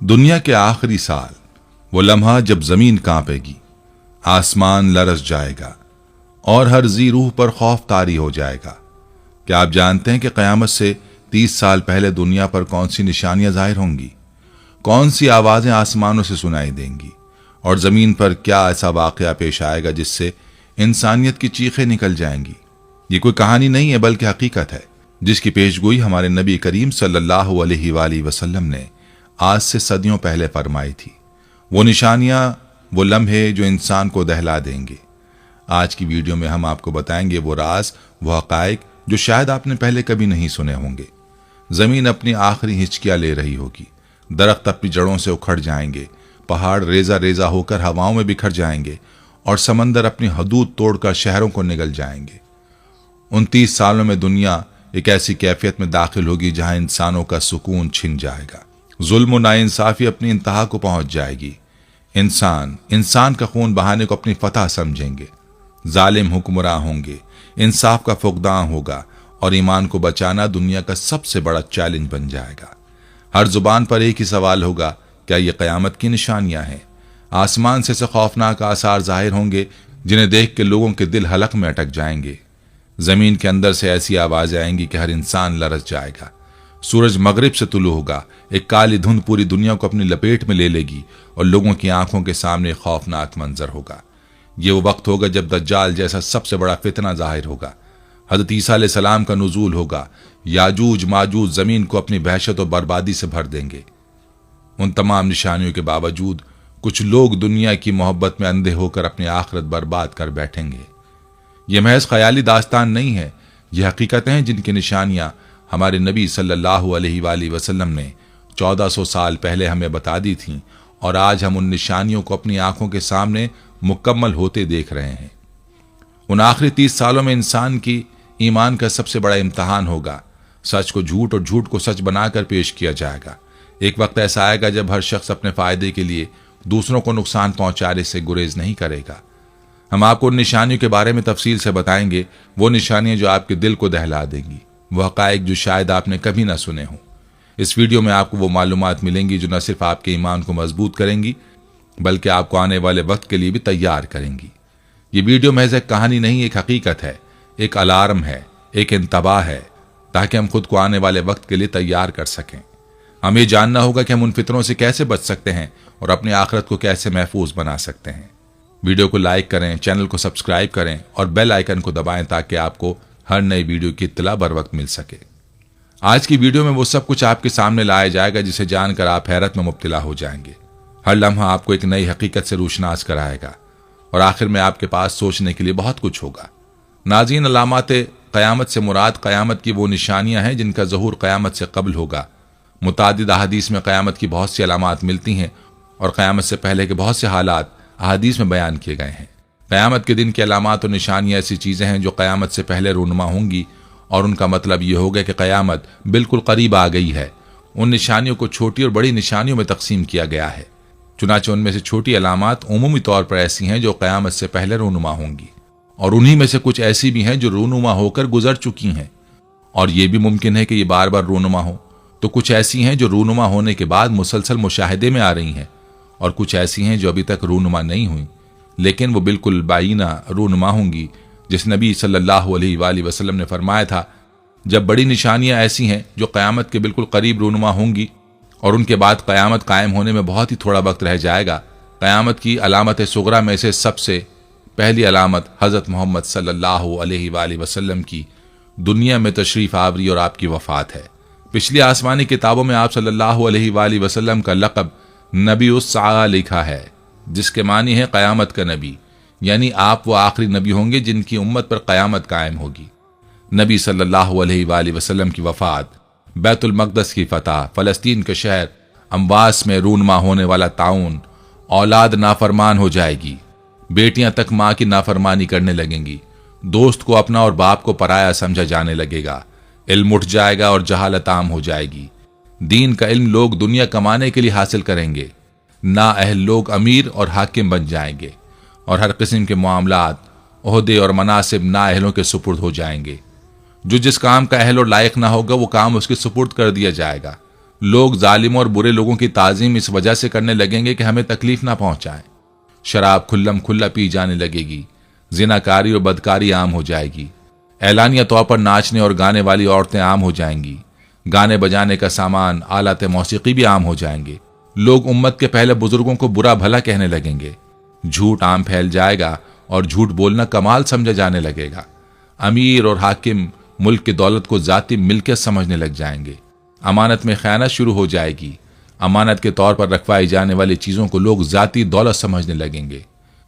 दुनिया के आखिरी साल, वो लम्हा जब जमीन कांपेगी, आसमान लरस जाएगा और हर जी रूह पर खौफ तारी हो जाएगा। क्या आप जानते हैं कि क़यामत से 30 साल पहले दुनिया पर कौन सी निशानियां जाहिर होंगी? कौन सी आवाजें आसमानों से सुनाई देंगी और जमीन पर क्या ऐसा वाकया पेश आएगा जिससे इंसानियत की चीखें निकल जाएंगी? ये कोई कहानी नहीं है बल्कि हकीकत है, जिसकी पेशगोई हमारे नबी करीम सल्लल्लाहु अलैहि वसल्लम ने आज से सदियों पहले फरमाई थी। वो निशानियां, वो लम्हे जो इंसान को दहला देंगे। आज की वीडियो में हम आपको बताएंगे वो राज, वो हकायक जो शायद आपने पहले कभी नहीं सुने होंगे। जमीन अपनी आखिरी हिचकियां ले रही होगी, दरख्त अपनी जड़ों से उखड़ जाएंगे, पहाड़ रेजा रेजा होकर हवाओं में बिखर जाएंगे और समंदर अपनी हदूद तोड़कर शहरों को निगल जाएंगे। 29 सालों में दुनिया एक ऐसी कैफियत में दाखिल होगी जहां इंसानों का सुकून छिन जाएगा, जुल्म और नाइंसाफी अपनी इंतहा को पहुंच जाएगी। इंसान का खून बहाने को अपनी फतह समझेंगे, जालिम हुक्मरां होंगे, इंसाफ का फुकदान होगा और ईमान को बचाना दुनिया का सबसे बड़ा चैलेंज बन जाएगा। हर जुबान पर एक ही सवाल होगा, क्या ये क़यामत की निशानियां हैं? आसमान से खौफनाक आसार जाहिर होंगे जिन्हें देख के लोगों के दिल हलक में अटक जाएंगे। जमीन के अंदर से ऐसी आवाजें आएंगी कि हर इंसान लरस जाएगा। सूरज मगरिब से तुलू होगा, एक काली धुंध पूरी दुनिया को अपनी लपेट में ले लेगी और लोगों की आंखों के सामने खौफनाक मंजर होगा। ये वो वक्त होगा जब दज्जाल जैसा सबसे बड़ा फितना जाहिर होगा। हज़रत ईसा अलैहिस्सलाम का नुज़ूल होगा। याजूज माजूज जमीन को अपनी वहशत और बर्बादी से भर देंगे। उन तमाम निशानियों के बावजूद कुछ लोग दुनिया की मोहब्बत में अंधे होकर अपनी आखिरत बर्बाद कर बैठेंगे। ये महज ख्याली दास्तान नहीं है, ये हकीकतें हैं जिनकी निशानियां हमारे नबी सल्लल्लाहु अलैहि वसल्लम ने 1400 साल पहले हमें बता दी थीं और आज हम उन निशानियों को अपनी आंखों के सामने मुकम्मल होते देख रहे हैं। उन आखिरी 30 सालों में इंसान की ईमान का सबसे बड़ा इम्तहान होगा। सच को झूठ और झूठ को सच बनाकर पेश किया जाएगा। एक वक्त ऐसा आएगा जब हर शख्स अपने फायदे के लिए दूसरों को नुकसान पहुंचाने से गुरेज नहीं करेगा। हम आपको उन निशानियों के बारे में तफसील से बताएंगे, वो निशानियां जो आपके दिल को दहला देंगी, वो हकायक जो शायद आपने कभी ना सुने हों। इस वीडियो में आपको वो मालूमात मिलेंगी जो न सिर्फ आपके ईमान को मजबूत करेंगी बल्कि आपको आने वाले वक्त के लिए भी तैयार करेंगी। ये वीडियो महज एक कहानी नहीं, एक हकीकत है, एक अलार्म है, एक इंतबाह है, ताकि हम खुद को आने वाले वक्त के लिए तैयार कर सकें। हमें जानना होगा कि हम उन फितरों से कैसे बच सकते हैं और अपनी आखिरत को कैसे महफूज बना सकते हैं। वीडियो को लाइक करें, चैनल को सब्सक्राइब करें और बेल आइकन को दबाएं ताकि आपको हर नई वीडियो की इत्तला बर वक्त मिल सके। आज की वीडियो में वो सब कुछ आपके सामने लाया जाएगा जिसे जानकर आप हैरत में मुब्तला हो जाएंगे। हर लम्हा आपको एक नई हकीकत से रोशनास कराएगा और आखिर में आपके पास सोचने के लिए बहुत कुछ होगा। नाज़रीन, अलामात क़यामत से मुराद क़यामत की वो निशानियां हैं जिनका ज़हूर क़यामत से कब्ल होगा। मुतादिद अहादीस में क़यामत की बहुत सी अलामात मिलती हैं और क़यामत से पहले के बहुत से हालात अहादीस में बयान किए गए हैं। क़यामत के दिन की अलामात और निशानियां ऐसी चीज़ें हैं जो क़यामत से पहले रूनुमा होंगी और उनका मतलब ये होगा कि क़यामत बिल्कुल करीब आ गई है। उन निशानियों को छोटी और बड़ी निशानियों में तकसीम किया गया है। चुनाचे उनमें से छोटी अलामात उमूमी तौर पर ऐसी हैं जो क़यामत से पहले रूनुमा होंगी और उन्हीं में से कुछ ऐसी भी हैं जो रूनुमा होकर गुजर चुकी हैं और ये भी मुमकिन है कि ये बार बार रूनुमा हो। तो कुछ ऐसी हैं जो रूनुमा होने के बाद मुसलसल मुशाहिदे में आ रही हैं और कुछ ऐसी हैं जो अभी तक रूनुमा नहीं हुई लेकिन वो बिल्कुल बाइना रूनुमा होंगी। जिस नबी सल्लल्लाहु अलैहि वसल्लम ने फरमाया था, जब बड़ी निशानियां ऐसी हैं जो क़यामत के बिल्कुल करीब रूनुमा होंगी और उनके बाद क़यामत कायम होने में बहुत ही थोड़ा वक्त रह जाएगा। क़यामत की अलामत सुगरा में से सबसे पहली अलामत हज़रत मोहम्मद सल्लल्लाहु अलैहि वसल्लम की दुनिया में तशरीफ़ आवरी और आपकी वफ़ात है। पिछली आसमानी किताबों में आप सल्लल्लाहु अलैहि वसल्लम का लक़ब नबी उस-सआ लिखा है, जिसके मानी है क़यामत का नबी, यानी आप वो आखिरी नबी होंगे जिनकी उम्मत पर क़यामत कायम होगी। नबी सल्लल्लाहु अलैहि वसल्लम की वफ़ात, बैतुल मक़दस की फ़तह, फ़लस्तीन के शहर अम्बास में रूनुमा होने वाला ताउन, औलाद नाफरमान हो जाएगी, बेटियां तक माँ की नाफरमानी करने लगेंगी, दोस्त को अपना और बाप को पराया समझा जाने लगेगा, इल्म उठ जाएगा और जहालत आम हो जाएगी। दीन का इल्म लोग दुनिया कमाने के लिए हासिल करेंगे, ना अहल लोग अमीर और हाकिम बन जाएंगे और हर किस्म के मामलात, ओहदे और मनासिब ना अहलों के सुपुर्द हो जाएंगे। जो जिस काम का अहल और लायक ना होगा वो काम उसके सुपुर्द कर दिया जाएगा। लोग जालिमों और बुरे लोगों की ताजीम इस वजह से करने लगेंगे कि हमें तकलीफ ना पहुंचाए। शराब खुल्लम खुल्ला पी जाने लगेगी। जिनाकारी और बदकारी आम हो जाएगी। ऐलानिया तौर पर नाचने और गाने वाली औरतें आम हो जाएंगी। गाने बजाने का सामान, आलात मौसीकी भी आम हो जाएंगे। लोग उम्मत के पहले बुजुर्गों को बुरा भला कहने लगेंगे। झूठ आम फैल जाएगा और झूठ बोलना कमाल समझा जाने लगेगा। अमीर और हाकिम मुल्क की दौलत को जाती मिल्कियत समझने लग जाएंगे। अमानत में खयानत शुरू हो जाएगी। अमानत के तौर पर रखवाई जाने वाली चीजों को लोग जाती दौलत समझने लगेंगे।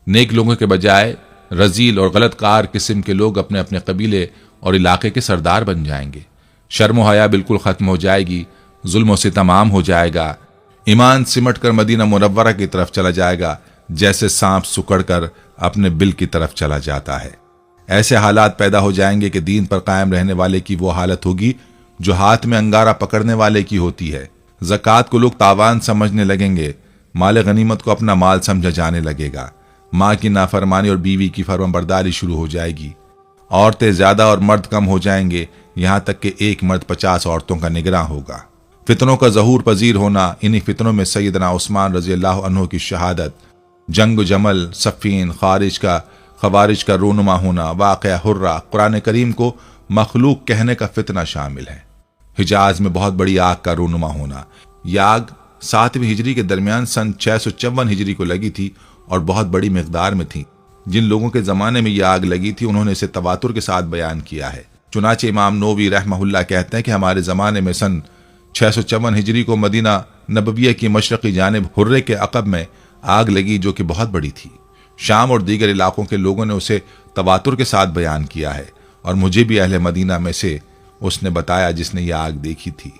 नेक लोगों के बजाय रजील और गलत कार किस्म के लोग अपने अपने कबीले और इलाके के सरदार बन जाएंगे। शर्म हया बिल्कुल खत्म हो जाएगी। जुल्म से तमाम हो जाएगा। ईमान सिमट कर मदीना मुनव्वरा की तरफ चला जाएगा, जैसे सांप सुकड़ कर अपने बिल की तरफ चला जाता है। ऐसे हालात पैदा हो जाएंगे कि दीन पर कायम रहने वाले की वो हालत होगी जो हाथ में अंगारा पकड़ने वाले की होती है। ज़कात को लोग तावान समझने लगेंगे। माल गनीमत को अपना माल समझा जाने लगेगा। माँ की नाफरमानी और बीवी की फरमाबरदारी शुरू हो जाएगी। औरतें ज्यादा और मर्द कम हो जाएंगे, यहां तक कि एक मर्द 50 औरतों का निगरान होगा। फितनों का ज़हूर पजीर होना, इन्हीं फितनों में सैयदना उस्मान रज़ी अल्लाह अन्हु की शहादत, जंग जमल, सफ़ीन, खवारिज का रूनुमा होना, वाक़या हुर्रा, कुरान करीम को मखलूक कहने का फितना शामिल है। हिजाज में बहुत बड़ी आग का रूनुमा होना। यह आग 7वीं हिजरी के दरमियान सन 654 हिजरी को लगी थी और बहुत बड़ी मिकदार में थी। जिन लोगों के जमाने में यह आग लगी थी उन्होंने इसे तवातुर के साथ बयान किया है। चुनाचे इमाम नोवी रहमहुल्लाह कहते हैं कि हमारे जमाने में सन 654 हिजरी को मदीना नबविया की मशरकी जानिब हुर्रे के अकब में आग लगी, जो कि बहुत बड़ी थी। शाम और दीगर इलाकों के लोगों ने उसे तवातुर के साथ बयान किया है और मुझे भी अहले मदीना में से उसने बताया जिसने यह आग देखी थी।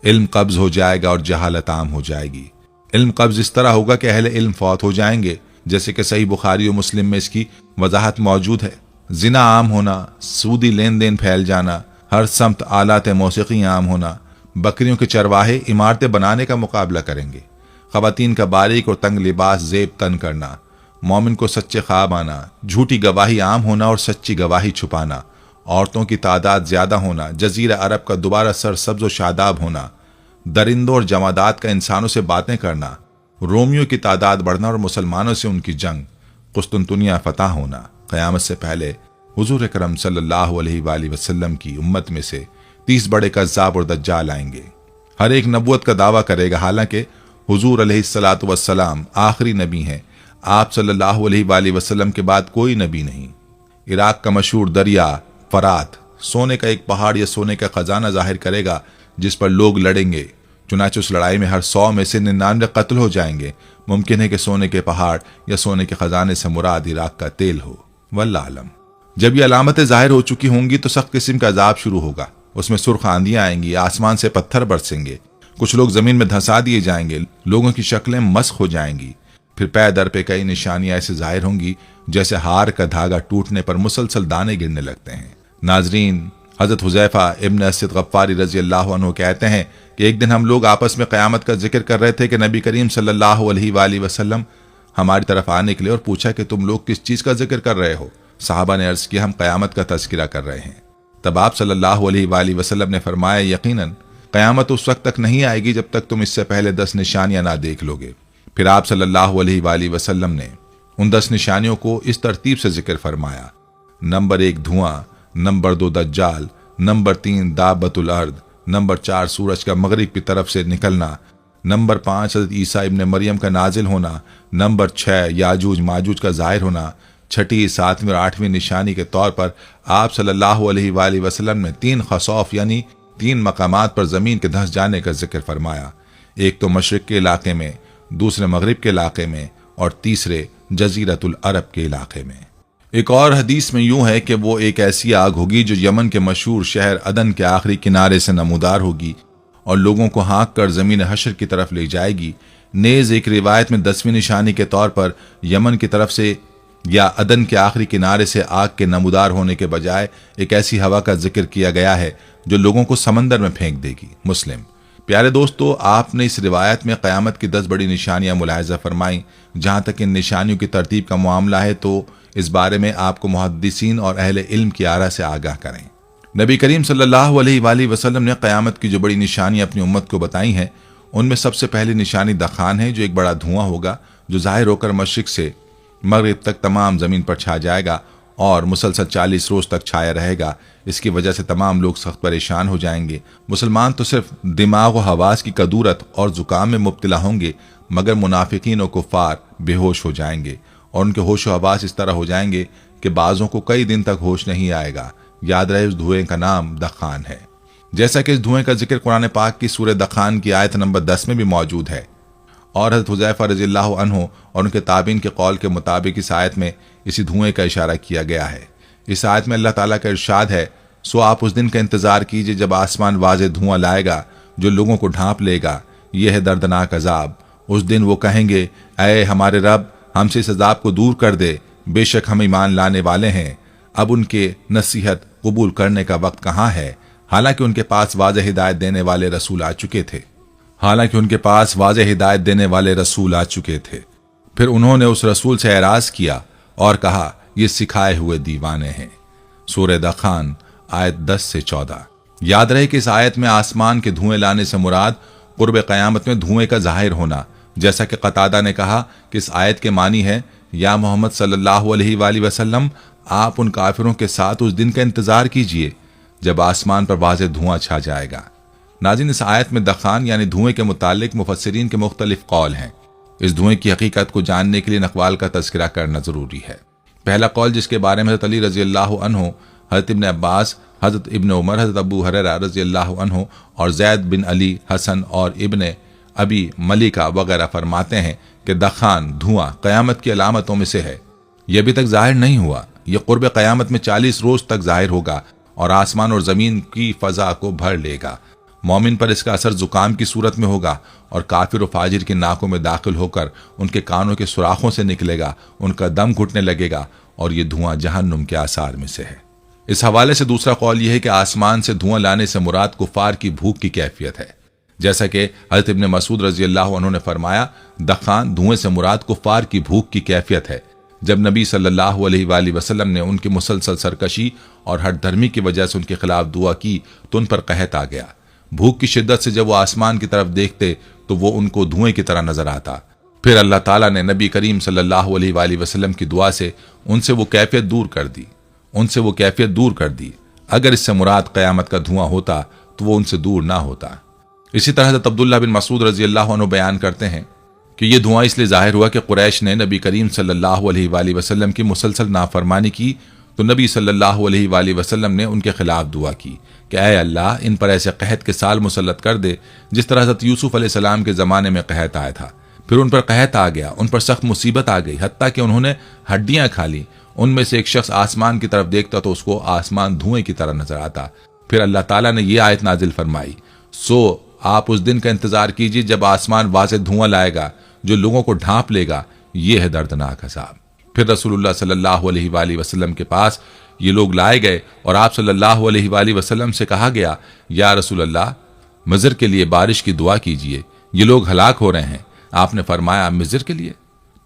इल्म कब्ज हो जाएगा और जहालत आम हो जाएगी। इल्म कब्ज इस तरह होगा कि अहले इल्म फौत हो जाएंगे, जैसे कि सही बुखारी और मुस्लिम में इसकी वजाहत मौजूद है। जिना आम होना, सूदी लेन देन फैल जाना, हर समत आलात मौसीकी आम होना, बकरियों के चरवाहे इमारतें बनाने का मुकाबला करेंगे, खवातीन का बारीक और तंग लिबास जेब तन करना, मोमिन को सच्चे ख्वाब आना, झूठी गवाही आम होना और सच्ची गवाही छुपाना, औरतों की तादाद ज्यादा होना, जजीरा अरब का दोबारा सरसब्ज और शादाब होना, दरिंदों और जमादात का इंसानों से बातें करना, रोमियों की तादाद बढ़ना और मुसलमानों से उनकी जंग, कुस्तुनतुनिया फतह होना। क़यामत से पहले हुजूर अकरम सल्लल्लाहु अलैहि वसल्लम की उम्मत में से 30 बड़े कज़्ज़ाब और दज्जाल आएंगे। हर एक नबूवत का दावा करेगा, हालांकि हुजूर अलैहिस्सलातु वस्सलाम आखिरी नबी हैं। आप सल्लल्लाहु अलैहि वसल्लम के बाद कोई नबी नहीं। इराक का मशहूर दरिया फरात सोने का एक पहाड़ या सोने का खजाना जाहिर करेगा जिस पर लोग लड़ेंगे। चुनांचे उस लड़ाई में हर 100 में से 99 कत्ल हो जाएंगे। मुमकिन है कि सोने के पहाड़ या सोने के खजाने से मुराद इराक का तेल हो। वल्लाह आलम। जब ये अलामतें जाहिर हो चुकी होंगी तो सख्त किस्म का अजाब शुरू होगा। उसमें सुर्ख आंधियां आएंगी, आसमान से पत्थर बरसेंगे, कुछ लोग जमीन में धंसा दिए जाएंगे, लोगों की शक्लें मस्ख हो जाएंगी। फिर पै दर पे कई निशानियां ऐसे जाहिर होंगी जैसे हार का धागा टूटने पर मुसलसल दाने गिरने लगते हैं। नाजरीन, हजरत हुजैफा इब्न अस्सिद गफ्फारी रजी अल्लाह अन्हु कहते हैं कि एक दिन हम लोग आपस में क़यामत का जिक्र कर रहे थे कि नबी करीम सल्लल्लाहु अलैहि वसल्लम हमारी तरफ आने के लिए और पूछा कि तुम लोग किस चीज़ का जिक्र कर रहे हो। सहाबा ने अर्ज़ किया, हम क़यामत का तज़किरा कर रहे हैं। तब आप सल्लल्लाहु अलैहि वसल्लम ने फरमाया, यकीनन क़यामत उस वक्त तक नहीं आएगी जब तक तुम इससे पहले 10 निशानियां ना देख लोगे। फिर आप सल्लल्लाहु अलैहि वसल्लम ने उन 10 निशानियों को इस तरतीब से जिक्र फरमाया। नंबर 1 धुआं, नंबर 2 दज्जाल, नंबर 3 दाबतुल अर्द, नंबर 4 सूरज का मगरिब की तरफ से निकलना, नंबर 5 हज़रत ईसा इब्न मरियम का नाजिल होना, नंबर 6 याजूज माजूज का जाहिर होना। छठी, 7वीं और 8वीं निशानी के तौर पर आप सल्लल्लाहु अलैहि वसल्लम ने 3 खसौफ यानी 3 मकामात पर जमीन के धंस जाने का जिक्र फरमाया। एक तो मशरिक के इलाके में, दूसरे मगरिब के इलाके में और तीसरे जजीरतुल अरब के इलाके में। एक और हदीस में यूं है कि वो एक ऐसी आग होगी जो यमन के मशहूर शहर अदन के आखिरी किनारे से नमूदार होगी और लोगों को हाँक कर जमीन हशर की तरफ ले जाएगी। नेज एक रिवायत में 10वीं निशानी के तौर पर यमन की तरफ से या अदन के आखिरी किनारे से आग के नमूदार होने के बजाय एक ऐसी हवा का जिक्र किया गया है जो लोगों को समंदर में फेंक देगी। मुस्लिम। प्यारे दोस्तों, आपने इस रिवायत में क़यामत की 10 बड़ी निशानियां मुलाहिजा फरमाई। जहां तक इन निशानियों की तरतीब का मामला है तो इस बारे में आपको मुहद्दिसीन और अहले इल्म की आरा से आगाह करें। नबी करीम सल्लल्लाहु अलैहि वसल्लम ने क़यामत की जो बड़ी निशानियां अपनी उम्मत को बताई हैं उनमें सबसे पहली निशानी दखान है, जो एक बड़ा धुआं होगा जो जाहिर होकर मशरिक से मगरिब तक तमाम ज़मीन पर छा जाएगा और मुसलसल 40 रोज तक छाया रहेगा। इसकी वजह से तमाम लोग सख्त परेशान हो जाएंगे। मुसलमान तो सिर्फ दिमाग और हवास की कदूरत और जुकाम में मुब्तला होंगे, मगर मुनाफिकीन और कुफार बेहोश हो जाएंगे और उनके होश व हवास इस तरह हो जाएंगे कि बाज़ों को कई दिन तक होश नहीं आएगा। याद रहे, उस धुएं का नाम दखान है। जैसा कि इस धुएं का जिक्र कुरान पाक की सूरह दखान की आयत नंबर 10 में भी मौजूद है और हज़रत हुज़ैफा रज़ियल्लाहु अन्हु और उनके ताबीन के कौल के मुताबिक इस आयत में इसी धुएं का इशारा किया गया है। इस आयत में अल्लाह ताला का इरशाद है, सो आप उस दिन का इंतजार कीजिए जब आसमान वाज़े धुआं लाएगा जो लोगों को ढांप लेगा। यह है दर्दनाक अजाब। उस दिन वो कहेंगे, ऐ हमारे रब, हमसे इस अजाब को दूर कर दे, बेशक हम ईमान लाने वाले हैं। अब उनके नसीहत कबूल करने का वक्त कहाँ है, हालांकि उनके पास वाज़ेह हिदायत देने वाले रसूल आ चुके थे। फिर उन्होंने उस रसूल से एराज किया और कहा, ये सिखाए हुए दीवाने हैं। सूरह दखान आयत 10 से 14। याद रहे कि इस आयत में आसमान के धुएं लाने से मुराद कुर्ब क़यामत में धुएं का जाहिर होना, जैसा कि कतादा ने कहा कि इस आयत के मानी है, या मोहम्मद सल्लल्लाहु अलैहि वसल्लम, आप उन काफिरों के साथ उस दिन का इंतजार कीजिए जब आसमान पर वाज़ेह धुआं छा जाएगा। नाज़रीन, इस आयत में दखान यानी धुएं के मुतालिक मुफस्सिरीन के मुख्तलिफ कौल हैं। इस धुएं की हकीकत को जानने के लिए नक़वाल का तज़किरा करना जरूरी है। पहला कौल, जिसके बारे में हज़रत अली रज़ियल्लाहु अन्हु, हज़रत इब्न अब्बास, हज़रत इब्न उमर, हज़रत अबू हुरैरा रज़ियल्लाहु अन्हु और ज़ैद बिन अली, हसन और इब्न अबी मलिका वगैरह फरमाते हैं कि दखान धुआं क़यामत की अलामतों में से है। यह अभी तक जाहिर नहीं हुआ। यह कुर्ब क़यामत में 40 रोज तक जाहिर होगा और आसमान और ज़मीन की फ़ज़ा को भर लेगा। मोमिन पर इसका असर जुकाम की सूरत में होगा और काफिर व फाजिर की नाकों में दाखिल होकर उनके कानों के सुराखों से निकलेगा, उनका दम घुटने लगेगा और ये धुआं जहन्नुम के आसार में से है। इस हवाले से दूसरा कौल यह है कि आसमान से धुआं लाने से मुराद कुफार की भूख की कैफियत है। जैसा कि हज़रत इब्न मसूद रज़ियल्लाहु अन्हु ने फरमाया, दखान धुएं से मुराद कुफार की भूख की कैफियत है। जब नबी सल्लल्लाहु अलैहि वसल्लम ने उनकी मुसलसल सरकशी और हठधर्मी की वजह से उनके खिलाफ दुआ की तो उन पर कहत आ गया। भूख की शिद्दत से जब वो आसमान की तरफ देखते तो वो उनको धुएं की तरह नजर आता। फिर अल्लाह ताला ने नबी करीम सल्लल्लाहु अलैहि वसल्लम की दुआ से उनसे वो कैफियत दूर कर दी। अगर इससे मुराद क़यामत का धुआं होता तो वो उनसे दूर ना होता। इसी तरह हज़रत अब्दुल्लाह बिन मसूद रज़ियल्लाहु अन्हु बयान करते हैं कि यह धुआं इसलिए जाहिर हुआ कि कुरैश ने नबी करीम सल्लल्लाहु अलैहि वसल्लम की मुसलसल नाफरमानी की तो नबी सल्लल्लाहु अलैहि वसल्लम ने उनके खिलाफ दुआ की कि ऐ अल्लाह, इन पर ऐसे कहत के साल मुसल्लत कर दे जिस तरह हज़रत यूसुफ अलैहिस्सलाम के ज़माने में कहत आया था। फिर उन पर कहत आ गया, उन पर सख्त मुसीबत आ गई, हत्ता कि उन्होंने हड्डियां खा ली। उनमें से एक शख्स आसमान की तरफ देखता तो उसको आसमान धुएं की तरह नजर आता। फिर अल्लाह ताला ने यह आयत नाजिल फरमाई, सो आप उस दिन का इंतजार कीजिए जब आसमान वाज़ेह धुआं लाएगा जो लोगों को ढांप लेगा। यह है दर्दनाक अज़ाब। फिर रसूलुल्लाह सल्लल्लाहु अलैहि वसल्लम के पास ये लोग लाए गए और आप सल्लल्लाहु अलैहि वसल्लम से कहा गया, या रसूलल्लाह, मिज़र के लिए बारिश की दुआ कीजिए, ये लोग हलाक हो रहे हैं। आपने फरमाया, मिज़र के लिए?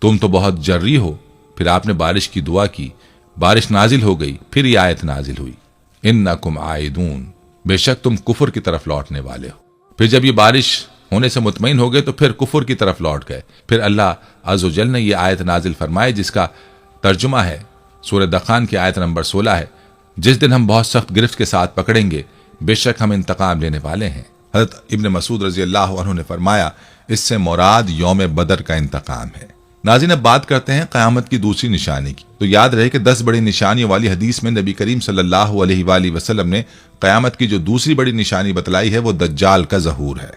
तुम तो बहुत जर्री हो। फिर आपने बारिश की दुआ की, बारिश नाजिल हो गई। फिर ये आयत नाजिल हुई, इन्नकुम आइदून, बेशक तुम कुफर की तरफ लौटने वाले हो। फिर जब ये बारिश होने से मुतमईन हो गए तो फिर कुफर की तरफ लौट गए। फिर अल्लाह अज़्ज़ व जल ने यह आयत नाजिल फरमाई जिसका तर्जुमा है सूरह दखान की आयत नंबर 16 है, जिस दिन हम बहुत सख्त गिरफ्त के साथ पकड़ेंगे, बेशक हम इंतकाम लेने वाले हैं। हज़रत इब्न मसूद रज़ियल्लाहु अन्हु ने फरमाया, इससे मुराद यौम बदर का इंतकाम है। नाज़रीन, अब बात करते हैं क़यामत की दूसरी निशानी की। तो याद रहे कि 10 बड़ी निशानियों वाली हदीस में नबी करीम सल्लल्लाहु अलैहि वसल्लम ने क़यामत की जो दूसरी बड़ी निशानी बतलाई है वो दज्जाल का ज़हूर है।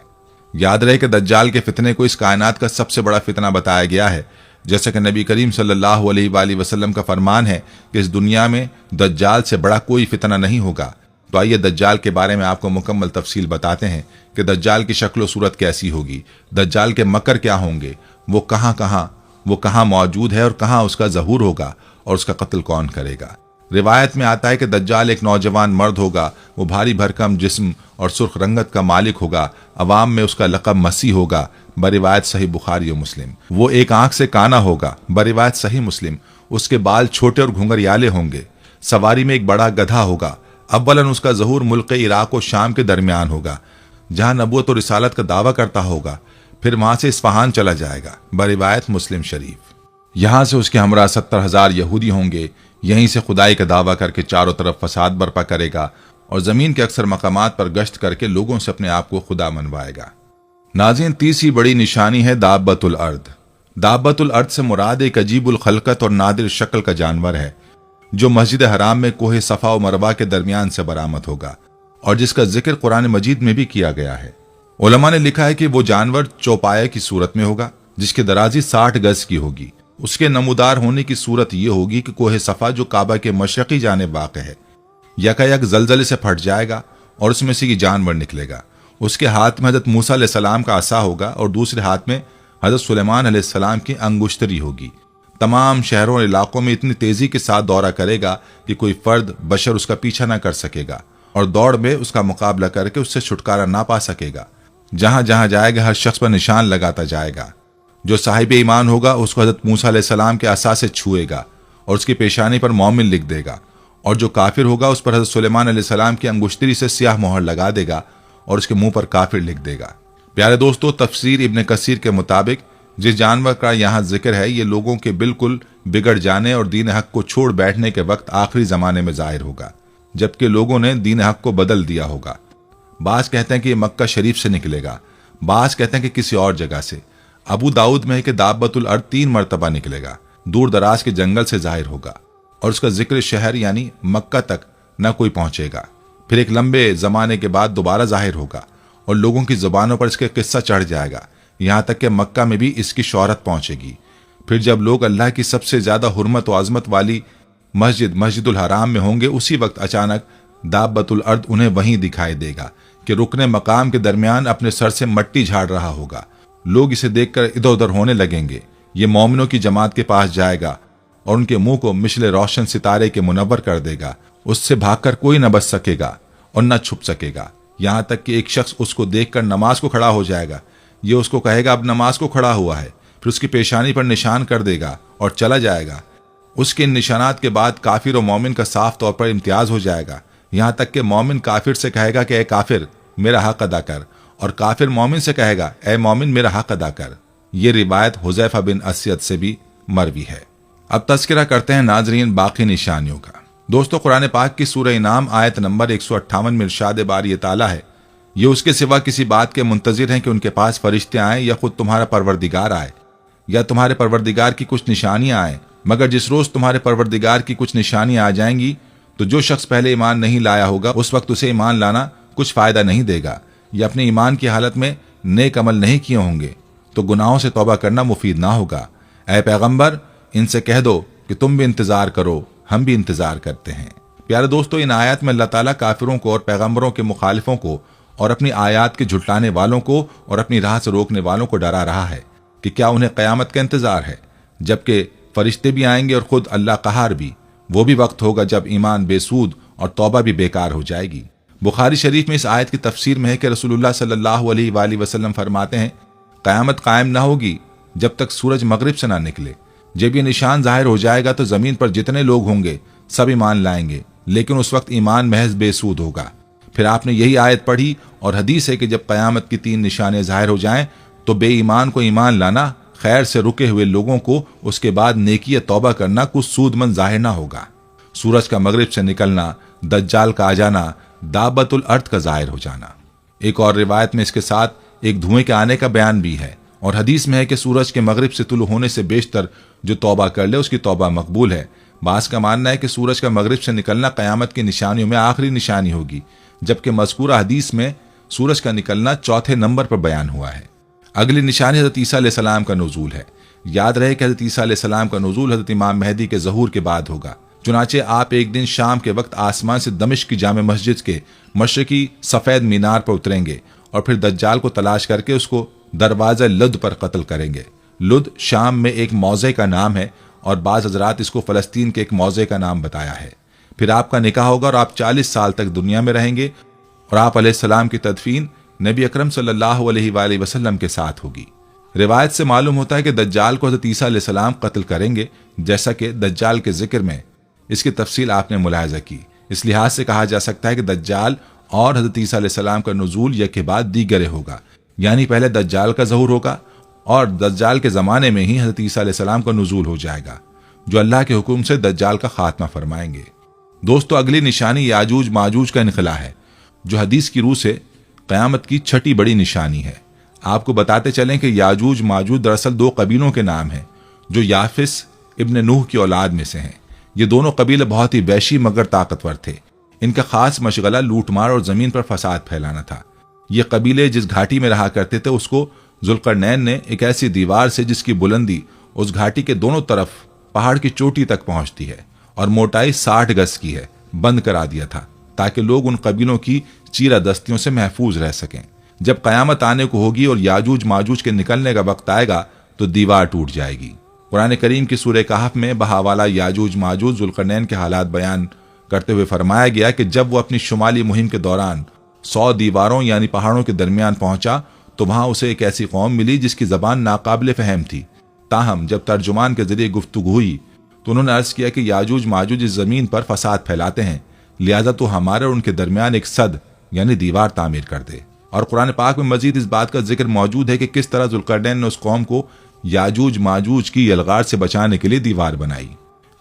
याद रहे कि दज्जाल के फितने को इस कायनात का सबसे बड़ा फितना बताया गया है। जैसा कि नबी करीम सल्लल्लाहु अलैहि वसल्लम का फरमान है कि इस दुनिया में दज्जाल से बड़ा कोई फितना नहीं होगा। तो आइए दज्जाल के बारे में आपको मुकम्मल तफसील बताते हैं कि दज्जाल की शक्ल सूरत कैसी होगी, दज्जाल के मकर क्या होंगे, वो कहाँ मौजूद है और कहाँ उसका ज़हूर होगा और उसका कत्ल कौन करेगा। रिवायत में आता है कि दज्जाल एक नौजवान मर्द होगा। वो भारी भरकम जिस्म और सुर्ख रंगत का मालिक होगा। अवाम में उसका लक़ब मसीह होगा, बरिवायत सही बुखारी और मुस्लिम। वो एक आंख से काना होगा, बरिवायत सही मुस्लिम। उसके बाल छोटे और घुंघरियाले होंगे। सवारी में एक बड़ा गधा होगा। अव्वलन उसका ज़हूर मुल्क इराक और शाम के दरमियान होगा। जहां नबूवत और रिसालत का दावा करता होगा, फिर वहां से इस्फहान चला जाएगा। बरिवायत मुस्लिम शरीफ। यहां से उसके हमरा 70,000 यहूदी होंगे। यहीं से खुदाई का दावा करके चारों तरफ फसाद बर्पा करेगा और जमीन के अक्सर मकामात पर गश्त करके लोगों से अपने आप को खुदा मनवाएगा। नाज़रीन, तीसरी बड़ी निशानी है दाब्बतुल अर्द। दाब्बतुल अर्द से मुराद एक अजीबुल खलकत और नादिर शक्ल का जानवर है जो मस्जिद हराम में कोहे सफा और मरवा के दरमियान से बरामद होगा और जिसका जिक्र कुरान मजीद में भी किया गया है। उलमा ने लिखा है कि वो जानवर चौपाया की सूरत में होगा जिसकी दराजी 60 गज की होगी। उसके नमूदार होने की सूरत यह होगी कि कोहे सफा जो काबा के मशरकी जानिब वाक़ है यकायक जलजले से फट जाएगा और उसमें से ये जानवर निकलेगा। उसके हाथ में हजरत मूसा अलैहिस्सलाम का असा होगा और दूसरे हाथ में हजरत सुलेमान अलैहिस्सलाम की अंगुश्तरी होगी। तमाम शहरों और इलाकों में इतनी तेजी के साथ दौरा करेगा कि कोई फर्द बशर उसका पीछा ना कर सकेगा और दौड़ में उसका मुकाबला करके उससे छुटकारा ना पा सकेगा। जहां जहां जाएगा हर शख्स पर निशान लगाता जाएगा। जो साहिब ईमान होगा उसको हजरत मूसा अलैहिस्सलाम के असा से छुएगा और उसकी पेशानी पर मोमिन लिख देगा, और जो काफिर होगा उस पर हजरत सुलेमान अलैहिस्सलाम की अंगुश्तरी से स्याह मोहर लगा देगा और उसके मुंह पर काफिर लिख देगा। प्यारे दोस्तों, तफसीर इब्न कसीर के मुताबिक जिस जानवर का यहाँ जिक्र है ये लोगों के बिल्कुल बिगड़ जाने और दीन हक को छोड़ बैठने के वक्त आखिरी जमाने में जाहिर होगा, जबकि लोगों ने दीन हक को बदल दिया होगा। बाज कहते हैं कि ये मक्का शरीफ से निकलेगा, बाज कहते हैं कि किसी और जगह से। अबू दाऊद में है कि दाब्बतुल अर्द 3 मरतबा निकलेगा, दूर दराज के जंगल से जाहिर होगा और उसका जिक्र शहर यानी मक्का तक न कोई पहुंचेगा। फिर एक लंबे जमाने के बाद दोबारा जाहिर होगा और लोगों की जुबानों पर इसके किस्सा चढ़ जाएगा, यहाँ तक कि मक्का में भी इसकी शोहरत पहुंचेगी। फिर जब लोग अल्लाह की सबसे ज्यादा हुर्मत और आजमत वाली मस्जिदुल हराम में होंगे, उसी वक्त अचानक दाब्बतुल अर्द उन्हें वहीं दिखाई देगा कि रुकने मकाम के दरमियान अपने सर से मट्टी झाड़ रहा होगा। लोग इसे देखकर इधर उधर होने लगेंगे। ये मोमिनों की जमात के पास जाएगा और उनके मुंह को मिशले रोशन सितारे के मुनव्वर कर देगा। उससे भागकर कोई न बच सकेगा और न छुप सकेगा। यहाँ तक कि एक शख्स उसको देखकर नमाज को खड़ा हो जाएगा। ये उसको कहेगा अब नमाज को खड़ा हुआ है, फिर उसकी पेशानी पर निशान कर देगा और चला जाएगा। उसके इन निशानात के बाद काफिर और मोमिन का साफ तौर पर इम्तियाज हो जाएगा। यहाँ तक कि मोमिन काफिर से कहेगा कि ए काफिर मेरा हक अदा कर, और काफिर मोमिन से कहेगा ए मोमिन मेरा हक अदा कर। ये रिवायत हुज़ैफा बिन अस्यद से भी मरवी है। अब तज़किरा करते हैं नाजरीन बाकी निशानियों का। दोस्तों, कुरान पाक की सूरह इनाम आयत नंबर 158 में इरशाद बारी ताला है, ये उसके सिवा किसी बात के मुंतजिर हैं कि उनके पास फरिश्ते आए या खुद तुम्हारा परवरदिगार आए या तुम्हारे परवरदिगार की कुछ निशानियां आए, मगर जिस रोज तुम्हारे परवरदिगार की कुछ निशानियां आ जाएंगी तो जो शख्स पहले ईमान नहीं लाया होगा उस वक्त उसे ईमान लाना कुछ फायदा नहीं देगा। या अपने ईमान की हालत में नेक अमल नहीं किए होंगे तो गुनाहों से तौबा करना मुफीद ना होगा। ऐ पैगंबर, इनसे कह दो कि तुम भी इंतजार करो, हम भी इंतजार करते हैं। प्यारे दोस्तों, इन आयत में अल्लाह ताला काफिरों को और पैगंबरों के मुखालिफों को और अपनी आयात के झुटलाने वालों को और अपनी राह से रोकने वालों को डरा रहा है कि क्या उन्हें कयामत का इंतजार है, जबकि फरिश्ते भी आएंगे और खुद अल्लाह कहार भी। वो भी वक्त होगा जब ईमान बेसूद और तौबा भी बेकार हो जाएगी। बुखारी शरीफ में इस आयत की तफसीर में है कि रसूलुल्लाह सल्लल्लाहु अलैहि वसल्लम फरमाते हैं, कयामत कायम ना होगी जब तक सूरज मगरिब से ना निकले। जब ये निशान जाहिर हो जाएगा तो जमीन पर जितने लोग होंगे सब ईमान लाएंगे, लेकिन उस वक्त ईमान महज बेसूद होगा। फिर आपने यही आयत पढ़ी और हदीस है कि जब कयामत की 3 निशानें जाहिर हो जाएं तो बेईमान को ईमान लाना, खैर से रुके हुए लोगों को उसके बाद नेकी या तौबा करना कुछ सूदमंद जाहिर ना होगा। सूरज का मगरिब से निकलना, दज्जाल का आ जाना, दाब्बतुल अर्द का जाहिर हो जाना। एक और रिवायत में इसके साथ एक धुएं के आने का बयान भी है और हदीस में है कि सूरज के मगरिब से तुलू होने से बेशतर जो तौबा कर ले उसकी तौबा मकबूल है। बास का मानना है कि सूरज का मगरिब से निकलना कयामत की निशानियों में आखिरी निशानी होगी, जबकि मज़कूरा हदीस में सूरज का निकलना 4थे नंबर पर बयान हुआ है। अगली निशानी हज़रत ईसा अलैहिस्सलाम का नुज़ूल है। याद रहे कि हज़रत ईसा अलैहिस्सलाम का नुज़ूल हज़रत इमाम मेहदी के ज़हूर के बाद होगा। चुनाचे आप एक दिन शाम के वक्त आसमान से दमिश्क की जामे मस्जिद के मशरकी सफ़ेद मीनार पर उतरेंगे और फिर दज्जाल को तलाश करके उसको दरवाज़ा लुद पर कत्ल करेंगे। लुद शाम में एक मौज़े का नाम है और बाज़ हज़रात इसको फ़लस्तीन के एक मौज़े का नाम बताया है। फिर आपका निकाह होगा और आप 40 साल तक दुनिया में रहेंगे और आप अलैहिस्सलाम की तदफीन नबी अकरम सल्लल्लाहु अलैहि वसल्लम के साथ होगी। रिवायत से मालूम होता है कि दज्जाल को हज़रत ईसा अलैहिस्सलाम कत्ल करेंगे, जैसा कि दज्जाल के जिक्र में इसकी तफसील आपने मुलाहिजा की। इस लिहाज से कहा जा सकता है कि दज्जाल और हज़रत ईसा अलैहिस्सलाम का नुज़ूल यक के बाद दीगरे होगा, यानी पहले दज्जाल का ज़हूर होगा और दज्जाल के ज़माने में ही हज़रत ईसा अलैहिस्सलाम का नुज़ूल हो जाएगा, जो अल्लाह के हुक्म से दज्जाल का खात्मा फरमाएंगे। दोस्तों, अगली निशानी याजूज माजूज का इनखला है, जो हदीस की रूह से क़यामत की छठी बड़ी निशानी है। आपको बताते चलें कि याजूज माजूज दरअसल दो कबीलों के नाम हैं, जो याफिस इब्न नूह की औलाद में से हैं। ये दोनों कबीले बहुत ही वैशी मगर ताकतवर थे। इनका खास मशगला लूटमार और ज़मीन पर फसाद फैलाना था। ये कबीले जिस घाटी में रहा करते थे उसको जुल्करनैन ने एक ऐसी दीवार से, जिसकी बुलंदी उस घाटी के दोनों तरफ पहाड़ की चोटी तक पहुंचती है और मोटाई 60 गज की है, बंद करा दिया था, ताकि लोग उन कबीलों की चीरा दस्तियों से महफूज रह सकें। जब क़यामत आने को होगी और याजूज माजूज के निकलने का वक्त आएगा तो दीवार टूट जाएगी। कुरान करीम की सूरह कहफ में बहावाला याजूज माजूज जुल्करनैन के हालात बयान करते हुए फरमाया गया कि जब वो अपनी शुमाली मुहिम के दौरान 100 दीवारों यानी पहाड़ों के दरमियान पहुंचा तो वहां उसे एक ऐसी कौम मिली जिसकी जबान नाकाबिल फहम थी। ताहम जब तर्जुमान के जरिए गुफ्तगू हुई तो उन्होंने अर्ज किया कि याजूज माजूज इस जमीन पर फसाद फैलाते हैं, लिहाजा तो हमारे और उनके दरमियान एक सद यानी दीवार तामीर कर दे। और कुरान पाक में मजीद इस बात का जिक्र मौजूद है कि किस तरह जुल्करनैन ने उस कौम को याजूज माजूज की यलगार से बचाने के लिए दीवार बनाई।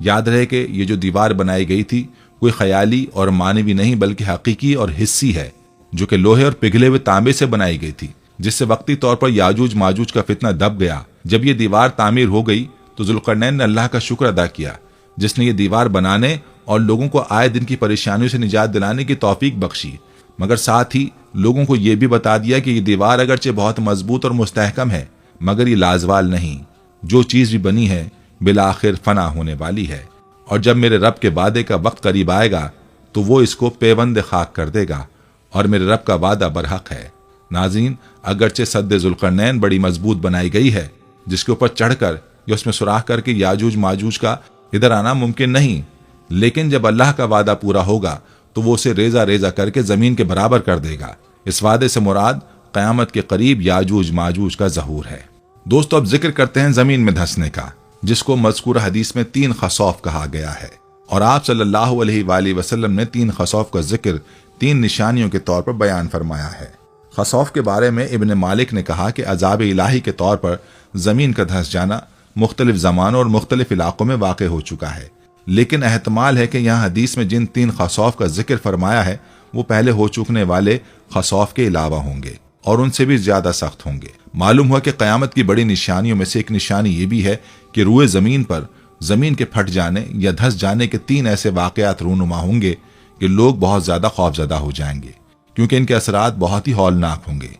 याद रहे कि ये जो दीवार बनाई गई थी कोई ख्याली और मानवी नहीं बल्कि हकीकी और हिस्सी है, जो कि लोहे और पिघले हुए तांबे से बनाई गई थी, जिससे वक्ती तौर पर याजूज माजूज का फितना दब गया। जब ये दीवार तामीर हो गई तो जुल्करनैन ने अल्लाह का शुक्र अदा किया, जिसने ये दीवार बनाने और लोगों को आए दिन की परेशानियों से निजात दिलाने की तौफीक बख्शी, मगर साथ ही लोगों को यह भी बता दिया कि ये दीवार अगरचे बहुत मजबूत और मुस्तहकम है, मगर ये लाजवाल नहीं। जो चीज़ भी बनी है बिलाखिर फना होने वाली है, और जब मेरे रब के वादे का वक्त करीब आएगा तो वो इसको पेवंद खाक कर देगा, और मेरे रब का वादा बरहक है। नाज़रीन, अगरचे सद्दे जुल्करनैन बड़ी मजबूत बनाई गई है, जिसके ऊपर चढ़कर या उसमें सुराख करके याजूज माजूज का इधर आना मुमकिन नहीं, लेकिन जब अल्लाह का वादा पूरा होगा तो वो उसे रेजा रेजा करके जमीन के बराबर कर देगा। इस वादे से मुराद क़यामत के करीब याजूज माजूज का ज़हूर है। दोस्तों, अब जिक्र करते हैं जमीन में धंसने का, जिसको मज़कूर हदीस में 3 खसौफ कहा गया है, और आप सल्लल्लाहु अलैहि वसल्लम ने 3 खसौफ का जिक्र 3 निशानियों के तौर पर बयान फरमाया है। खसौफ के बारे में इब्न मालिक ने कहा कि अजाब इलाही के तौर पर जमीन का धंस जाना मुख्तलिफ ज़मानों और मुख्तलिफ इलाकों में वाक़ हो चुका है, लेकिन एहतमाल है कि यहाँ हदीस में जिन 3 खसौफ का जिक्र फरमाया है वो पहले हो चुकने वाले खसौफ के अलावा होंगे और उनसे भी ज्यादा सख्त होंगे। मालूम हुआ कि क़यामत की बड़ी निशानियों में से एक निशानी ये भी है कि रूए ज़मीन पर ज़मीन के फट जाने या धंस जाने के 3 ऐसे वाक़यात रूनुमा होंगे कि लोग बहुत ज़्यादा खौफज़दा हो जाएंगे, क्योंकि इनके असरात बहुत ही हौलनाक होंगे।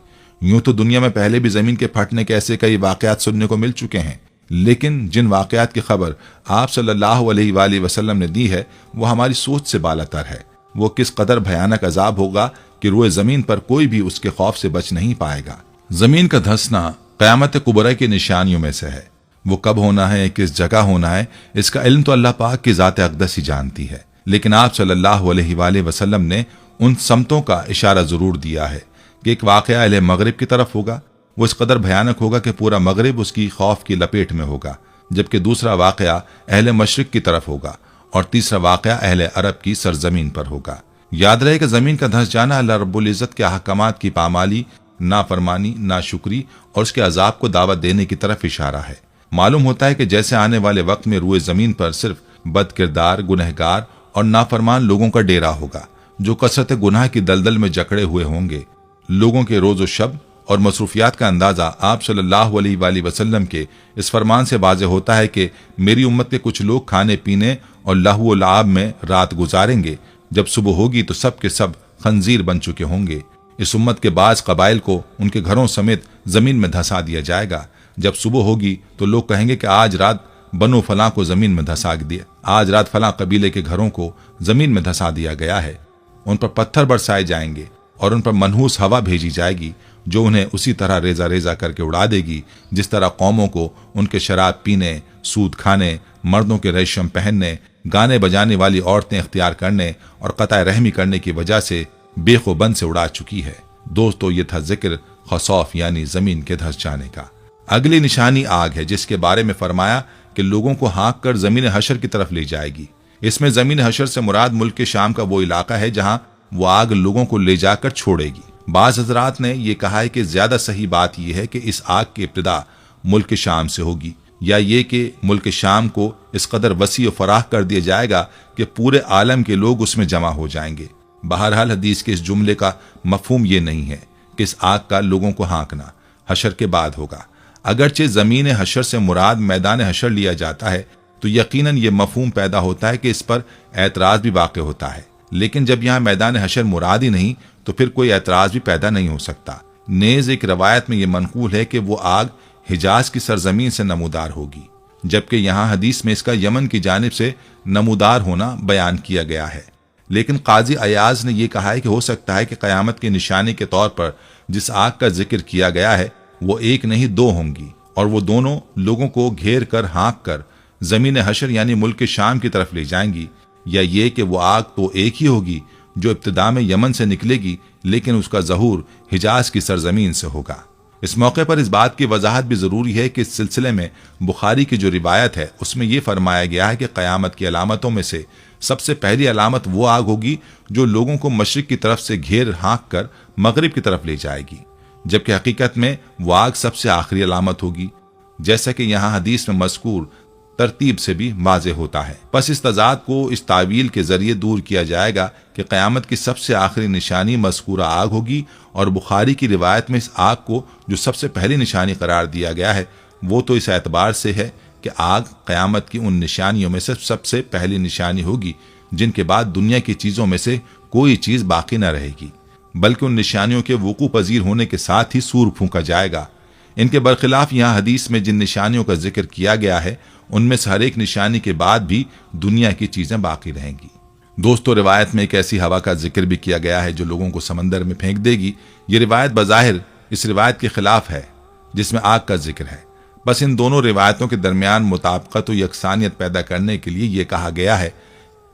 यूं तो दुनिया में पहले भी ज़मीन के फटने के ऐसे कई वाक़यात सुनने को मिल चुके हैं, लेकिन जिन वाक़यात की खबर आप सल्लल्लाहु अलैहि वसल्लम ने दी है वो हमारी सोच से बालातर है। वो किस कदर भयानक अजाब होगा कि रूए ज़मीन पर कोई भी उसके खौफ से बच नहीं पाएगा। ज़मीन का धंसना क़यामत कुबरा की निशानियों में से है। वो कब होना है, किस जगह होना है, इसका इल्म तो अल्लाह पाक की ज़ात अक़दस ही जानती है, लेकिन आप सल्लल्लाहु अलैहि वसल्लम ने उन समतों का इशारा ज़रूर दिया है कि एक वाक़या अहले मगरिब की तरफ होगा। वो इस कदर भयानक होगा कि पूरा मगरिब उसकी खौफ की लपेट में होगा, जबकि दूसरा वाक़या अहले मशरिक की तरफ होगा और तीसरा वाक़या अहले अरब की सरजमीन पर होगा। याद रहे कि ज़मीन का धंस जाना अल्लाह रब्बुल इज़्ज़त के अहकामात की पामाली, नाफरमानी, नाशुक्री और उसके अजाब को दावत देने की तरफ इशारा है। मालूम होता है कि जैसे आने वाले वक्त में रूए ज़मीन पर सिर्फ बदकिरदार, गुनहगार और नाफरमान लोगों का डेरा होगा, जो कसरत गुनाह की दलदल में जकड़े हुए होंगे। लोगों के रोज़ो शब और मसरूफियात का अंदाज़ा आप सल्लल्लाहु अलैहि वसल्लम के इस फरमान से वाज़े होता है कि मेरी उम्मत के कुछ लोग खाने पीने और लहू लाब में रात गुजारेंगे, जब सुबह होगी तो सब के सब खंजीर बन चुके होंगे। इस उम्मत के बाज़ कबाइल को उनके घरों समेत ज़मीन में धंसा दिया जाएगा। जब सुबह होगी तो लोग कहेंगे कि आज रात बनो फलां को ज़मीन में धंसा दिया, आज रात फलां कबीले के घरों को ज़मीन में धंसा दिया गया है। उन पर पत्थर बरसाए जाएंगे और उन पर मनहूस हवा भेजी जाएगी, जो उन्हें उसी तरह रेजा रेजा करके उड़ा देगी जिस तरह कौमों को उनके शराब पीने, सूद खाने, मर्दों के रेशम पहनने, गाने बजाने वाली औरतें इख्तियार करने और कताए रहमी करने की वजह से बेखोबंद से उड़ा चुकी है। दोस्तों, ये था जिक्र खसौफ यानी जमीन के धंस जाने का। अगली निशानी आग है, जिसके बारे में फरमाया कि लोगों को हाँक कर जमीन हशर की तरफ ले जाएगी। इसमें जमीन हशर से मुराद मुल्क के शाम का वो इलाका है जहां वो आग लोगों को ले जाकर छोड़ेगी। बाज़ हज़रात ने यह कहा है कि ज्यादा सही बात यह है कि इस आग की इब्तिदा मुल्क शाम से होगी, या ये कि मुल्क शाम को इस कदर वसी और फराह कर दिया जाएगा कि पूरे आलम के लोग उसमें जमा हो जाएंगे। बहरहाल हदीस के इस जुमले का मफहूम ये नहीं है कि इस आग का लोगों को हाँकना हशर के बाद होगा। अगरचे ज़मीन हशर से मुराद मैदान हशर लिया जाता है तो यकीनन ये मफहूम पैदा होता है कि इस पर एतराज़ भी वाक़ होता है, लेकिन जब यहाँ मैदान हशर मुराद ही नहीं तो फिर कोई एतराज़ भी पैदा नहीं हो सकता। नेज़ एक रवायत में यह मनकूल है कि वो आग हिजाज की सरजमीन से नमूदार होगी, जबकि यहाँ हदीस में इसका यमन की जानिब से नमूदार होना बयान किया गया है। लेकिन काजी अयाज ने यह कहा है कि हो सकता है कि क़यामत की निशानी के तौर पर जिस आग का जिक्र किया गया है वो एक नहीं दो होंगी, और वो दोनों लोगों को घेर कर हाँक कर ज़मीन हशर यानी मुल्क शाम की तरफ ले जाएंगी, या ये कि वो आग तो एक ही होगी जो इब्तिदा में यमन से निकलेगी लेकिन उसका ज़हूर हिजाज की सरजमीन से होगा। इस मौके पर इस बात की वजाहत भी ज़रूरी है कि इस सिलसिले में बुखारी की जो रिवायत है उसमें यह फरमाया गया है कि क़यामत की अलामतों में से सबसे पहली अलामत वो आग होगी जो लोगों को मशरिक की तरफ से घेर हाँक कर मगरिब की तरफ ले जाएगी, जबकि हकीकत में वो आग सबसे आखिरी अलामत होगी, जैसा कि यहाँ हदीस में मज़कूर तरतीब से भी वाज़ेह होता है। बस इस तज़ाद को इस तावील के जरिए दूर किया जाएगा कि क़यामत की सबसे आखिरी निशानी मज़कूरा आग होगी, और बुखारी की रिवायत में इस आग को जो सबसे पहली निशानी करार दिया गया है वो तो इस एतबार से है कि आग क़यामत की उन निशानियों में से सबसे पहली निशानी होगी जिनके बाद दुनिया की चीज़ों में से कोई चीज़ बाकी न रहेगी, बल्कि उन निशानियों के वकूफ़ पजीर होने के साथ ही सूर फूंका जाएगा। इनके बरखिलाफ यहाँ हदीस में जिन निशानियों का जिक्र किया गया है उनमें से हर एक निशानी के बाद भी दुनिया की चीज़ें बाकी रहेंगी। दोस्तों, रिवायत में एक ऐसी हवा का जिक्र भी किया गया है जो लोगों को समंदर में फेंक देगी। ये रिवायत बज़ाहिर इस रिवायत के खिलाफ है जिसमें आग का जिक्र है। बस इन दोनों रिवायतों के दरमियान मुताबिकत और यकसानियत पैदा करने के लिए यह कहा गया है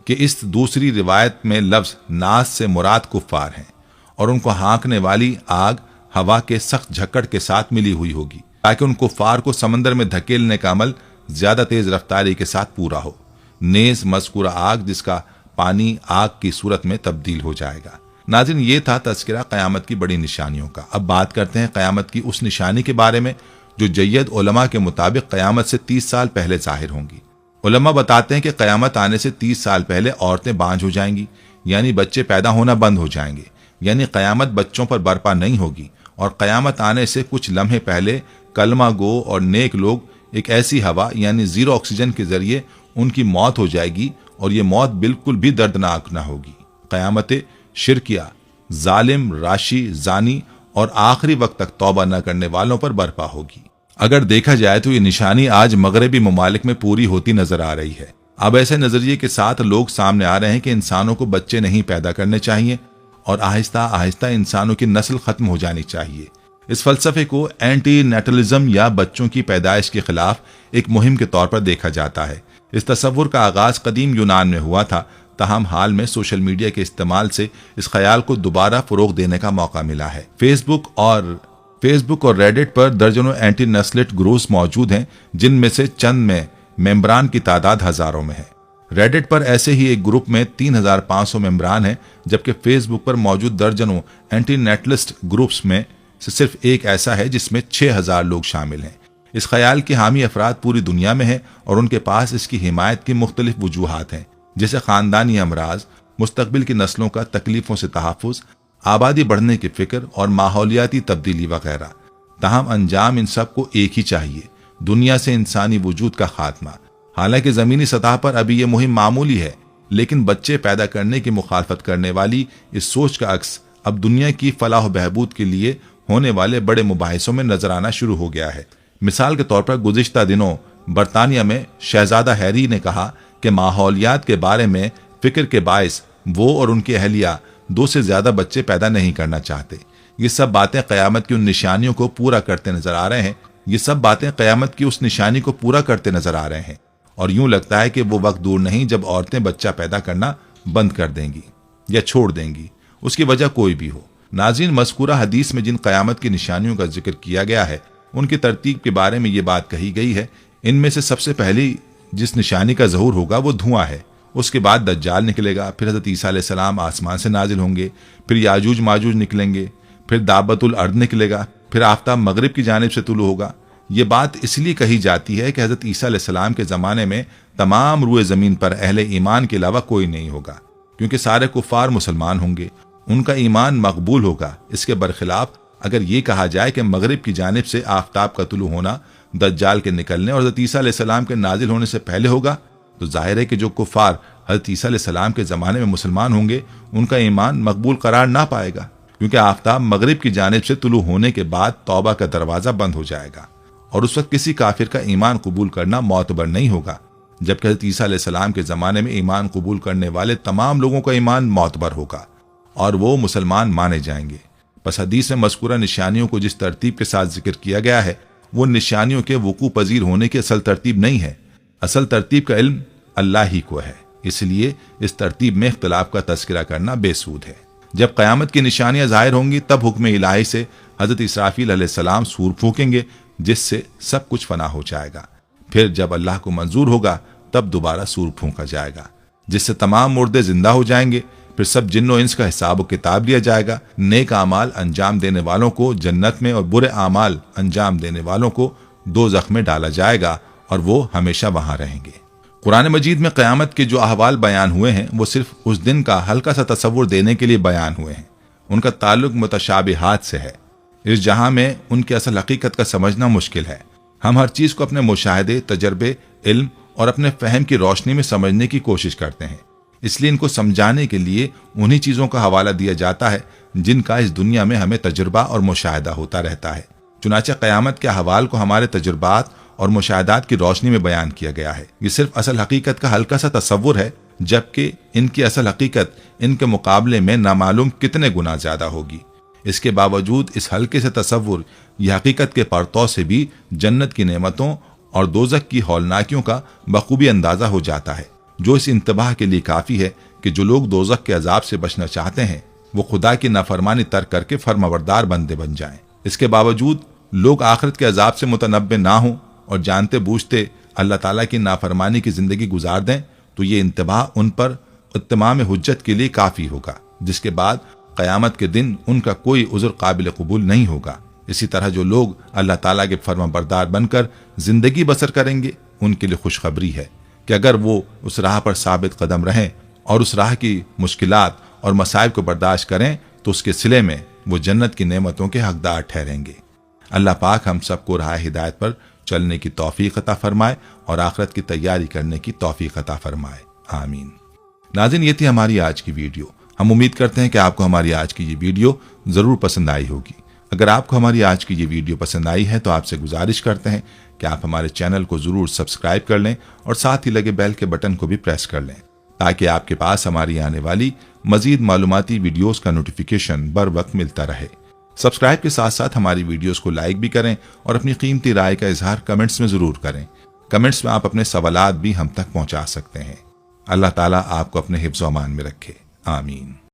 कि इस दूसरी रिवायत में लफ्ज़ नास से मुराद कुफ़ार हैं और उनको हाँकने वाली आग हवा के सख्त झक्कड़ के साथ मिली हुई होगी ताकि उन कुफ़ार को समंदर में धकेलने का अमल ज्यादा तेज रफ्तारी के साथ पूरा हो। नेज मज़कूरा आग जिसका पानी आग की सूरत में तब्दील हो जाएगा। नाज़रीन, ये था तज़किरा क़यामत की बड़ी निशानियों का। अब बात करते हैं क़यामत की उस निशानी के बारे में जो जय्यद उलमा के मुताबिक क़यामत से 30 साल पहले ज़ाहिर होंगी। उलमा बताते हैं कि क़यामत आने से 30 साल पहले औरतें बांझ हो जाएंगी, यानी बच्चे पैदा होना बंद हो जाएंगे, यानी क़यामत बच्चों पर बर्पा नहीं होगी। और क़यामत आने से कुछ लम्हे पहले कलमा गो और नेक लोग एक ऐसी हवा यानी जीरो ऑक्सीजन के जरिए उनकी मौत हो जाएगी, और ये मौत बिल्कुल भी दर्दनाक न होगी। क़यामत शिरकिया, जालिम, राशि, जानी और आखिरी वक्त तक तौबा न करने वालों पर बर्पा होगी। अगर देखा जाए तो ये निशानी आज मगरबी ममालिक में पूरी होती नजर आ रही है। अब ऐसे नजरिए के साथ लोग सामने आ रहे हैं कि इंसानों को बच्चे नहीं पैदा करने चाहिए और आहिस्ता आहिस्ता इंसानों की नस्ल खत्म हो जानी चाहिए। इस फलसफे को एंटी नेटलिज्म या बच्चों की पैदाइश के खिलाफ एक मुहिम के तौर पर देखा जाता है। इस तस्वुर का आगाज कदीम यूनान में हुआ था, ताहम हाल में सोशल मीडिया के इस्तेमाल से इस ख्याल को दोबारा फरोग देने का मौका मिला है। फेसबुक और रेडिट पर दर्जनों एंटी नस्लिट ग्रुप्स मौजूद हैं, जिनमें से चंद में मेंबरान की तादाद हजारों में है। रेडिट पर ऐसे ही एक ग्रुप में 3500 मेंबरान हैं, जबकि फेसबुक पर मौजूद दर्जनों एंटी नेटलिस्ट ग्रुप्स में से सिर्फ एक ऐसा है जिसमें 6000 लोग शामिल हैं। इस ख्याल के हामी अफराद पूरी दुनिया में हैं और उनके पास इसकी हिमायत की मुख्तलिफ वजूहात हैं, जैसे ख़ानदानी अमराज, मुस्तकबिल की नस्लों का तकलीफों से तहफ़्फ़ुज़, आबादी बढ़ने की फ़िक्र और माहौलियाती तब्दीली वगैरह। ताहम अंजाम इन सब को एक ही चाहिए, दुनिया से इंसानी वजूद का खात्मा। हालांकि ज़मीनी सतह पर अभी ये मुहिम मामूली है, लेकिन बच्चे पैदा करने की मुखालफत करने वाली इस सोच का अक्स अब दुनिया की फलाह बहबूद के लिए होने वाले बड़े मुबाहिसों में नजर आना शुरू हो गया है। मिसाल के तौर पर गुज़िश्ता दिनों बरतानिया में शहजादा हैरी ने कहा कि माहौलियात के बारे में फिक्र के बायस वो और उनकी अहलिया 2 से ज्यादा बच्चे पैदा नहीं करना चाहते। ये सब बातें क़यामत की उन निशानियों को पूरा करते नजर आ रहे हैं। ये सब बातें क़यामत की उस निशानी को पूरा करते नजर आ रहे हैं और यूं लगता है कि वो वक्त दूर नहीं जब औरतें बच्चा पैदा करना बंद कर देंगी या छोड़ देंगी, उसकी वजह कोई भी हो। नाज़रीन, मज़कूरा हदीस में जिन क़यामत की निशानियों का जिक्र किया गया है उनकी तरतीब के बारे में ये बात कही गई है। इनमें से सबसे पहली जिस निशानी का ज़हूर होगा वो धुआं है उसके बाद दज्जाल निकलेगा, फिर हज़रत ईसा अलैहिस्सलाम आसमान से नाजिल होंगे, फिर याजूज माजूज निकलेंगे, फिर दाबतुल अर्द निकलेगा, फिर आफ्ताब मगरिब की जानिब से तुलू होगा। ये बात इसलिए कही जाती है कि हज़रत ईसा अलैहिस्सलाम के ज़माने में तमाम रूए ज़मीन पर अहले ईमान के अलावा कोई नहीं होगा, क्योंकि सारे कुफ़ार मुसलमान होंगे, उनका ईमान मकबूल होगा। इसके बरखिलाफ अगर ये कहा जाए कि मगरिब की जानिब से आफ्ताब का तुलू होना दज्जाल के निकलने और हज़रत ईसा अलैहिस्सलाम के नाजिल होने से पहले होगा, तो जाहिर है कि जो कुफ़ार हज़रत ईसा अलैहिस्सलाम के ज़माने में मुसलमान होंगे उनका ईमान मकबूल करार ना पाएगा, क्योंकि आफ्ताब मगरिब की जानिब से तुलू होने के बाद तौबा का दरवाज़ा बंद हो जाएगा और उस वक्त किसी काफिर का ईमान कबूल करना मोतबर नहीं होगा, जबकि हज़रत ईसा अलैहिस्सलाम के ज़माने में ईमान कबूल करने वाले तमाम लोगों का ईमान मोतबर होगा और वो मुसलमान माने जाएंगे। बस हदीस में मज़कूरा निशानियों को जिस तरतीब के साथ जिक्र किया गया है वो निशानियों के वकू पजीर होने की असल तरतीब नहीं है। असल तरतीब का इल्म अल्लाह ही को है, इसलिए इस तरतीब में इख्तिलाफ का तज़किरा करना बेसूद है। जब क़यामत की निशानियां ज़ाहिर होंगी तब हुक्म इलाही से हज़रत इसराफील अलैहिस्सलाम सूर फूकेंगे, जिससे सब कुछ फना हो जाएगा। फिर जब अल्लाह को मंजूर होगा तब दोबारा सूर फूंका जाएगा, जिससे तमाम मुर्दे जिंदा हो जाएंगे। फिर सब जिन्नो इंस का हिसाब व किताब लिया जाएगा। नेक आमाल अंजाम देने वालों को जन्नत में और बुरे आमाल अंजाम देने वालों को दोज़ख में डाला जाएगा और वो हमेशा वहां रहेंगे। कुरान मजीद में क़यामत के जो अहवाल बयान हुए हैं वो सिर्फ उस दिन का हल्का सा तसव्वुर देने के लिए बयान हुए हैं। उनका ताल्लुक मुतशाबिहात से है। इस जहां में उनकी असल हकीकत का समझना मुश्किल है। हम हर चीज़ को अपने मुशाहदे, तजर्बे, इल्म और अपने फहम की रोशनी में समझने की कोशिश करते हैं, इसलिए इनको समझाने के लिए उन्हीं चीज़ों का हवाला दिया जाता है जिनका इस दुनिया में हमें तजुर्बा और मुशाहिदा होता रहता है। चुनांचे क़यामत के अहवाल को हमारे तजुर्बात और मुशाहिदात की रोशनी में बयान किया गया है। ये सिर्फ असल हकीकत का हल्का सा तसव्वुर है, जबकि इनकी असल हकीकत इनके मुकाबले में नामालूम कितने गुना ज़्यादा होगी। इसके बावजूद इस हल्के से तसव्वुर यह हकीकत के परतौ से भी जन्नत की नेमतों और दोज़ख की हौलनाकियों का बखूबी अंदाज़ा हो जाता है, जो इस इंतबाह के लिए काफ़ी है कि जो लोग दोज़ख के अजाब से बचना चाहते हैं वो खुदा की नाफरमानी तर्क करके फरमाबरदार बंदे बन जाएं। इसके बावजूद लोग आखिरत के अजाब से मुतनब्बे ना हों और जानते बूझते अल्लाह ताला की नाफरमानी की ज़िंदगी गुजार दें, तो ये इंतबाह उन पर इत्माम हुज्जत के लिए काफ़ी होगा, जिसके बाद क़यामत के दिन उनका उज़्र काबिल कबूल नहीं होगा। इसी तरह जो लोग अल्लाह ताला के फरमाबरदार बनकर ज़िंदगी बसर करेंगे उनके लिए खुशखबरी है कि अगर वो उस राह पर साबित कदम रहें और उस राह की मुश्किलात और मसाइब को बर्दाश्त करें तो उसके सिले में वो जन्नत की नेमतों के हकदार ठहरेंगे। अल्लाह पाक हम सबको राह हिदायत पर चलने की तौफीक अता फरमाए और आखिरत की तैयारी करने की तौफीक अता फरमाए, आमीन। नाज़रीन, ये थी हमारी आज की वीडियो। हम उम्मीद करते हैं कि आपको हमारी आज की ये वीडियो ज़रूर पसंद आई होगी। अगर आपको हमारी आज की ये वीडियो पसंद आई है तो आपसे गुजारिश करते हैं कि आप हमारे चैनल को ज़रूर सब्सक्राइब कर लें और साथ ही लगे बेल के बटन को भी प्रेस कर लें, ताकि आपके पास हमारी आने वाली मज़ीद मालूमाती वीडियोस का नोटिफिकेशन बर वक्त मिलता रहे। सब्सक्राइब के साथ साथ हमारी वीडियोस को लाइक भी करें और अपनी कीमती राय का इजहार कमेंट्स में ज़रूर करें। कमेंट्स में आप अपने सवालात भी हम तक पहुँचा सकते हैं। अल्लाह ताला आपको अपने हिफ्ज़ व अमान में रखे, आमीन।